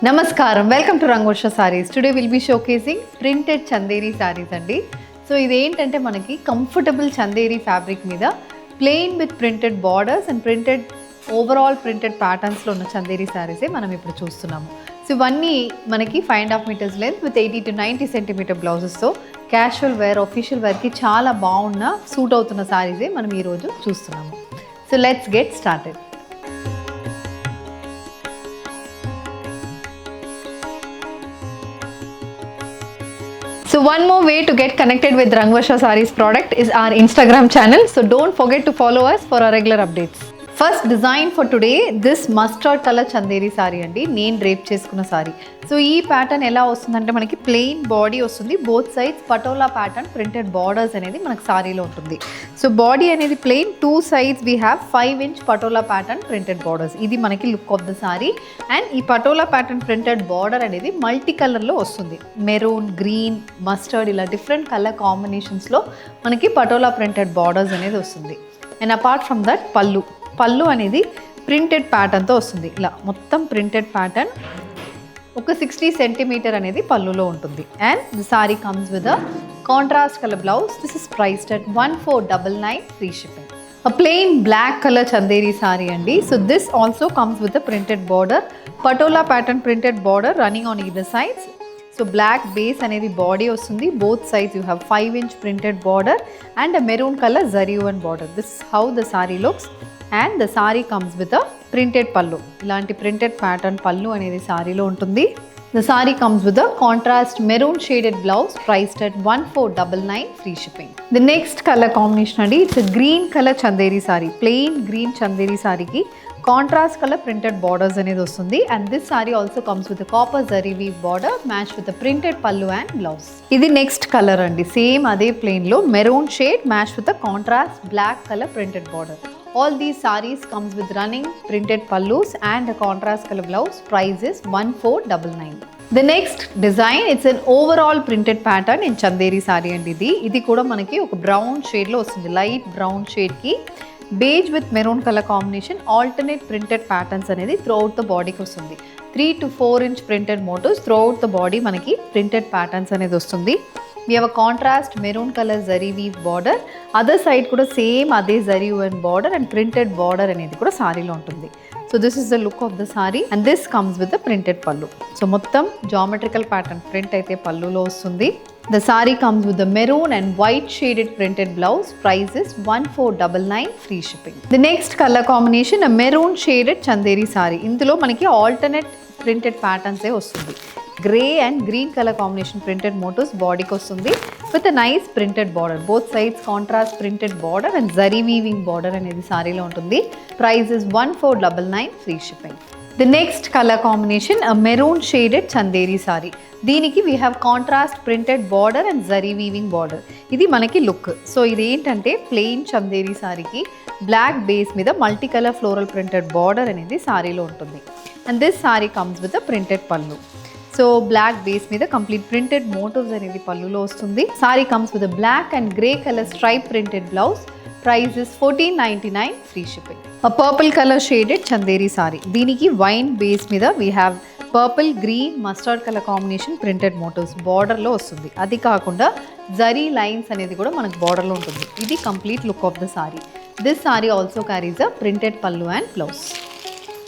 Namaskaram, welcome to Rangosha Sarees. Today we'll be showcasing printed Chanderi sarees andi. So ఇది ఏంటంటే మనకి comfortable Chanderi fabric మీద plain with printed borders and printed overall printed ప్యాటర్న్స్లో ఉన్న చందేరి సారీసే మనం ఇప్పుడు చూస్తున్నాము. సో ఇవన్నీ మనకి 5.5 meters length with 80 to 90 centimeter బ్లౌజెస్తో క్యాషువల్ వేర్, ఆఫీషియల్ వేర్కి చాలా బాగున్న సూట్ అవుతున్న సారీసే మనం ఈరోజు చూస్తున్నాము. So let's get started. So one more way to get connected with Rangosha Sarees product is our Instagram channel. So don't forget to follow us for our regular updates. First design for today, this mustard color chanderi saree andi. నేను drape చేసుకున్న sorry. So ఈ pattern ఎలా వస్తుందంటే మనకి plain body వస్తుంది, both sides patola pattern printed borders అనేది మనకు సారీలో ఉంటుంది. సో బాడీ అనేది plain, 2 sides we have 5-inch patola pattern printed borders. ఇది మనకి look of the sorry. And ఈ పటోలా ప్యాటర్న్ ప్రింటెడ్ బార్డర్ అనేది మల్టీ కలర్లో వస్తుంది. మెరూన్, గ్రీన్, మస్టర్డ్ ఇలా డిఫరెంట్ కలర్ కాంబినేషన్స్లో మనకి పటోలా ప్రింటెడ్ బార్డర్స్ అనేది వస్తుంది. అండ్ అపార్ట్ ఫ్రమ్ దట్ పళ్ళు అనేది ప్రింటెడ్ ప్యాటర్న్తో వస్తుంది. ఇలా మొత్తం ప్రింటెడ్ ప్యాటర్న్, ఒక 60 సెంటీమీటర్ అనేది పళ్ళులో ఉంటుంది. And the sorry comes with a contrast colour blouse. This is priced at 1499 free shipping. A plain black color chanderi saree andi. So this also comes with a printed border, patola pattern printed border running on either sides. So black base అనేది body వస్తుంది, both sides you have 5-inch printed border and a maroon color zari woven border. This is how the saree looks. And the saree comes with a printed pallu. ఇలాంటి printed pattern pallu అనేది సారీలో ఉంటుంది. The saree comes with a contrast maroon shaded blouse priced at 1499 free shipping. The next color combination andi, it's a green color chanderi saree. Plain green chanderi saree ki contrast color printed borders అనేది వస్తుంది. And this saree also comes with a copper zari weave border matched with a printed pallu and blouse. ఇది next color andi, same అదే plain లో maroon shade matched with a contrast black color printed border. All these sarees comes with running printed pallus and a contrast color blouse. Price is 1499. The next design, it's an overall printed pattern in chanderi saree and ఇది కూడా మనకి ఒక brown shade లో వస్తుంది. Light brown shade కి beige with maroon colour combination alternate printed patterns అనేది through out the బాడీకి వస్తుంది. 3 to 4 inch printed motors through out the body మనకి ప్రింటెడ్ ప్యాటర్న్స్ అనేది వస్తుంది. We have a contrast maroon color zari weave border. Other side kuda same ade zari woven border and printed border anedi kuda saree lo untundi. So this is the look of the saree and this comes with the printed pallu. So mottam geometrical pattern print aithe pallu lo vastundi. The saree comes with the maroon and white shaded printed blouse. Price is 1499 free shipping. The next color combination, a maroon shaded chanderi saree. Indulo manaki alternate printed patterns e vastundi. Grey and green colour combination printed motifs బాడీకి వస్తుంది with nice printed border, both sides contrast printed border and zari weaving border అనేది సారీలో ఉంటుంది. Price is 1499 free shipping. The next colour combination, a maroon shaded Chanderi sari. దీనికి we have contrast printed border and zari weaving border. ఇది మనకి look. So ఇది ఏంటంటే plain Chanderi సారీకి black base మీద multi colour floral printed border అనేది సారీలో ఉంటుంది. And this sari comes with a printed pallu. So black base మీద కంప్లీట్ ప్రింటెడ్ మోటివ్స్ అనేది పళ్ళులో వస్తుంది. Sari comes with black and grey colour stripe printed blouse. Price is 1499 free shipping. Purple colour shaded Chanderi sari. దీనికి wine base మీద we have purple, green, mustard colour combination printed motifs బార్డర్లో వస్తుంది. అది కాకుండా జరీ లైన్స్ అనేది కూడా మనకు బార్డర్లో ఉంటుంది. ఇది complete look of the sari. This sari also carries a printed pallu and blouse.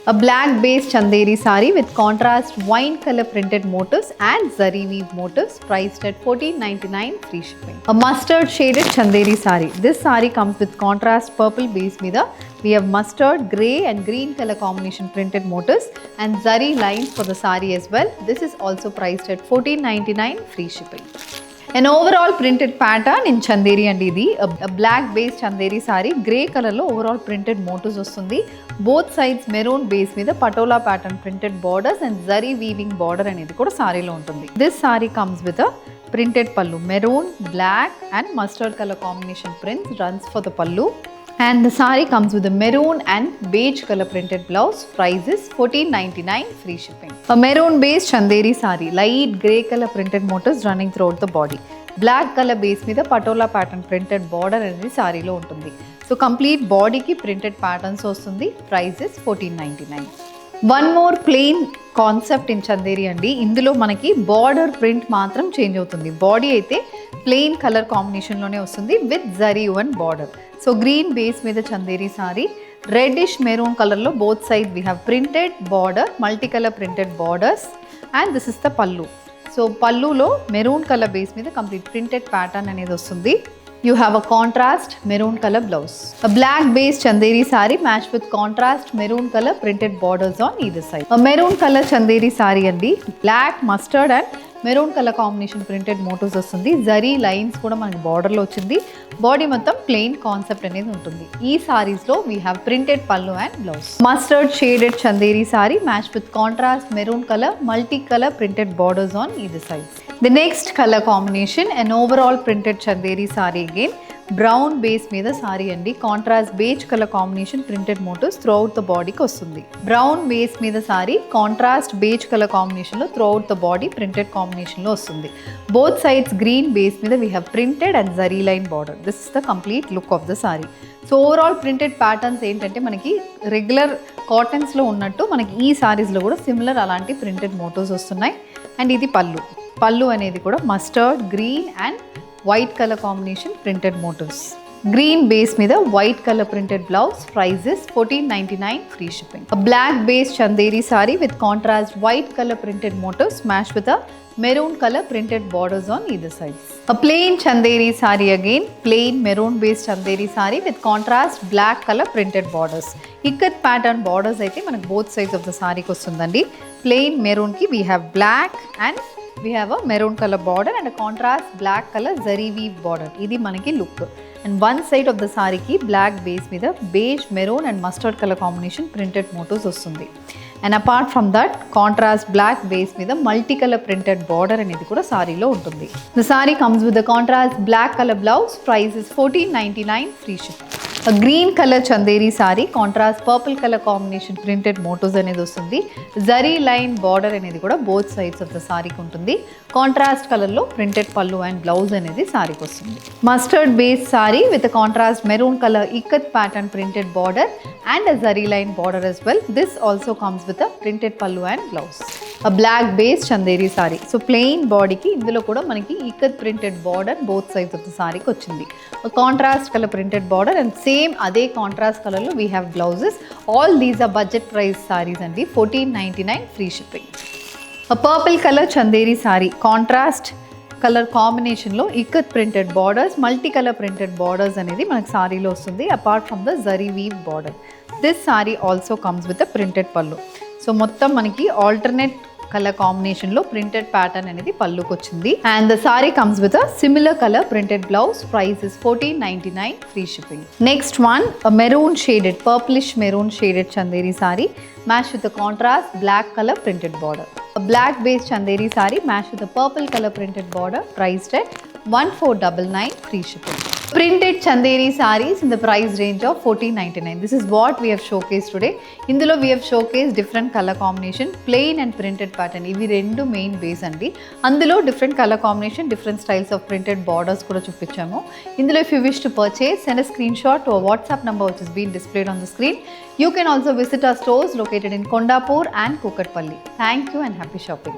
A black base chanderi saree with contrast wine color printed motifs and zari weave motifs priced at 1499 free shipping. A mustard shaded chanderi saree. This saree comes with contrast purple base mida. We have mustard, grey and green color combination printed motifs and zari lines for the saree as well. This is also priced at 1499 free shipping. An overall printed pattern in chanderi and idi, a black base chanderi saree, grey color lo overall printed motifs vastundi. Both sides maroon base మీద patola pattern printed borders and zari weaving border అనేది కూడా సారీలో ఉంటుంది. This saree comes with a printed pallu, maroon, black and mustard color combination prints runs for the pallu. And the saree comes with a maroon and beige color printed blouse. Price is 1499 free shipping. A maroon base chanderi saree, light grey color printed motifs running throughout the body. Black color base మీద patola pattern printed border అనేది సారీలో ఉంటుంది. So complete బాడీకి printed patterns వస్తుంది. Price is 1499. One more plain concept in Chanderi అండి. ఇందులో మనకి border print మాత్రం చేంజ్ అవుతుంది. బాడీ అయితే ప్లెయిన్ కలర్ కాంబినేషన్లోనే వస్తుంది with zari one border. So green base మీద చందేరి సారీ, రెడ్డిష్ మెరూన్ కలర్లో both side we have printed border, multi colour printed borders and this is the పల్లు. సో పల్లులో మెరూన్ కలర్ బేస్ మీద complete printed pattern అనేది వస్తుంది. You have a contrast maroon color blouse. A black based chanderi saree matched with contrast maroon color printed borders on either side. A maroon color chanderi saree andi, black, mustard and maroon colour combination printed motifs వస్తుంది. Zari lines కూడా మనకి బార్డర్లో వచ్చింది. Body మొత్తం plain concept అనేది ఉంటుంది. ఈ సారీస్లో we have printed pallu and blouse. Mustard shaded Chanderi sorry match with contrast maroon colour, multi colour printed borders on either sides. The next color combination, an overall printed chanderi saree again. Brown base మీద సారీ అండి. Contrast beige colour combination printed motifs throughout the బాడీకి వస్తుంది. Brown base మీద sari contrast beige colour కాంబినేషన్లో throughout the body printed కాంబినేషన్లో వస్తుంది. Both sides green base మీద we have printed and zari line border. This is the complete look of the sari. So overall printed patterns ఏంటంటే మనకి regular కాటన్స్లో ఉన్నట్టు మనకి ఈ సారీస్లో కూడా సిమిలర్ అలాంటి ప్రింటెడ్ మోటివ్స్ వస్తున్నాయి. అండ్ ఇది పల్లు. పల్లు అనేది కూడా mustard, green and white colour combination printed motifs. Green base మీద white colour printed blouse. Price is $14.99 free shipping. A black base chanderi saree with contrast white color printed motifs matched with a maroon color printed borders on either sides. A plain chanderi saree again, plain maroon based chanderi saree with contrast black color printed borders. Ikat pattern borders అయితే మనకు both sides of the saree కి వస్తుందండి. Plain maroon కి we have black and we have a maroon color border and a contrast black color zari weave border. ఇది మనకి look. And one side of the సారీకి black base మీద beige, maroon and mustard colour combination printed motifs వస్తుంది. And apart from that contrast black base మీద multi colour printed border అనేది కూడా సారీలో ఉంటుంది. The sari comes with the contrast black colour blouse. Price is $14.99 free ship. A green color chanderi saree, contrast purple color combination printed motifs అనేది వస్తుంది. Zari line border అనేది కూడా both sides of the సారీకి ఉంటుంది. కాంట్రాస్ట్ కలర్లో ప్రింటెడ్ పల్లు అండ్ బ్లౌజ్ అనేది సారీకి వస్తుంది. Mustard base sorry with contrast maroon colour ikat pattern printed border and a zari line border as well. This also comes with a printed pallu and blouse. A black base chanderi saree. So plain body ki ఇందులో కూడా మనకి ikat printed border both sides of the saree కి వచ్చింది. A contrast color printed border and same అదే contrast కలర్లో we have blouses. All these are budget price sarees అండి. $14.99 free shipping. A purple color chanderi saree, contrast colour కాంబినేషన్లో ikat printed borders, multi colour printed borders అనేది మనకి సారీలో వస్తుంది. Apart from the zari weave border. This sari also comes with a printed pallu. So మొత్తం మనకి alternate colour కాంబినేషన్లో printed pattern అనేది పల్లుకి వచ్చింది. And the sari comes with a similar colour printed blouse. Price is $14.99 free shipping. Next one, maroon shaded, purplish maroon shaded Chanderi sari matched with a contrast black color printed border. A black based chanderi saree matched with a purple color printed border, priced at $1499 free shipping. Printed chanderi sarees in the price range of $14.99. This is what we have showcased today. Indulo we have showcased different color combination, plain and printed pattern. Ivi rendu main base andi. Andulo different color combination, different styles of printed borders kuda chupichamo. Indulo if you wish to purchase, send a screenshot to a WhatsApp number which is being displayed on the screen. You can also visit our stores located in Kondapur and Kukatpalli. Thank you and happy shopping.